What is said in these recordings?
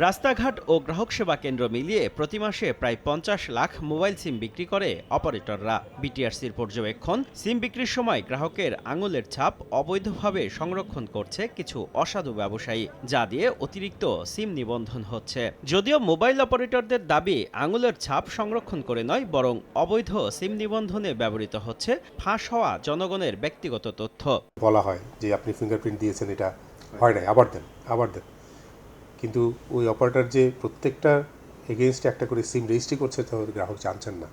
রাস্তাঘাট ও গ্রাহক সেবা কেন্দ্র মিলিয়ে প্রতি মাসে প্রায় ৫০ লাখ মোবাইল সিম বিক্রি করে অপারেটররা। বিটিআরসির পর্যবেক্ষণ, সিম বিক্রির সময় গ্রাহকের আঙুলের ছাপ অবৈধভাবে সংরক্ষণ করছে কিছু অসাধু ব্যবসায়ী, যা দিয়ে অতিরিক্ত সিম নিবন্ধন হচ্ছে। যদিও মোবাইল অপারেটরদের দাবি, আঙুলের ছাপ সংরক্ষণ করে নয়, বরং অবৈধ সিম নিবন্ধনে ব্যবহৃত হচ্ছে ফাঁস হওয়া জনগণের ব্যক্তিগত তথ্য। বলা হয় যে আপনি ফিঙ্গারপ্রিন্ট দিয়েছেন, এটা হয় নাই, আবার দেন। কিন্তু ওই অপারেটর যে প্রত্যেকটা এগেইনস্টে একটা করে সিম রেজিস্ট্রি করছে, তো গ্রাহক জানছেন না।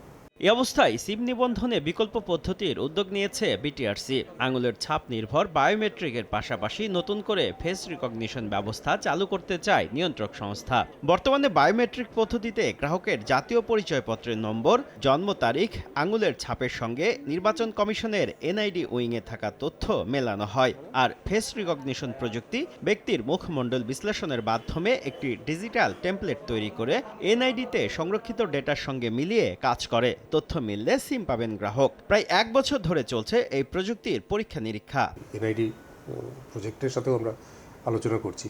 এ অবস্থায় সিম নিবন্ধনে বিকল্প পদ্ধতির উদ্যোগ নিয়েছে বিটিআরসি। আঙুলের ছাপ নির্ভর বায়োমেট্রিকের পাশাপাশি নতুন করে ফেস রিকগনিশন ব্যবস্থা চালু করতে চায় নিয়ন্ত্রক সংস্থা। বর্তমানে বায়োমেট্রিক পদ্ধতিতে গ্রাহকের জাতীয় পরিচয়পত্রের নম্বর, জন্ম তারিখ, আঙুলের ছাপের সঙ্গে নির্বাচন কমিশনের এনআইডি উইংয়ে থাকা তথ্য মেলানো হয়। আর ফেস রিকগনিশন প্রযুক্তি ব্যক্তির মুখমণ্ডল বিশ্লেষণের মাধ্যমে একটি ডিজিটাল টেমপ্লেট তৈরি করে এনআইডিতে সংরক্ষিত ডেটার সঙ্গে মিলিয়ে কাজ করে। তথ্য মিললে সিম পাবেন গ্রাহক। প্রায় ১ বছর ধরে চলছে এই প্রযুক্তির পরীক্ষা নিরীক্ষা। এনআইডি প্রজেক্টের সাথেও আমরা আলোচনা করছি,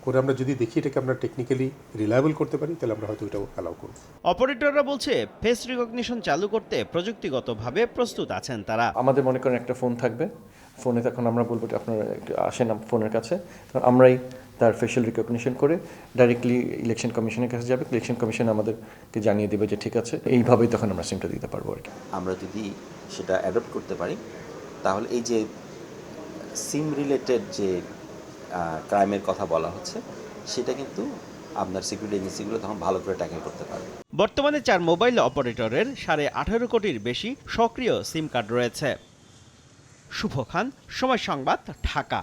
করে আমরা যদি দেখি এটাকে আমরা টেকনিক্যালি রিলায়েবল করতে পারি, তাহলে আমরা হয়তো এটাও অ্যালাউ করব। অপারেটররা বলছে, ফেস রিকগনিশন চালু করতে প্রযুক্তিগতভাবে প্রস্তুত আছেন তারা। আমাদের মনে করেন একটা ফোন থাকবে, ফোনে তখন আমরা বলবো আপনারা আসেন ফোনের কাছে, তখন আমরাই তার ফেশিয়াল রিকগনিশন করে ডাইরেক্টলি ইলেকশন কমিশনের কাছে যাবে। ইলেকশন কমিশন আমাদেরকে জানিয়ে দেবে যে ঠিক আছে, এইভাবেই তখন আমরা সিমটা দিতে পারবো আর কি। আমরা যদি সেটা অ্যাডপ্ট করতে পারি, তাহলে এই যে সিম রিলেটেড যে ক্রাইমের কথা বলা হচ্ছে, সেটা কিন্তু আপনার সিকিউরিটি এজেন্সিগুলো তখন ভালো করে ট্যাকেল করতে পারবে। বর্তমানে ৪ মোবাইল অপারেটরের ১৮.৫ কোটির বেশি সক্রিয় সিম কার্ড রয়েছে। শুভ খান, সময় সংবাদ, ঢাকা।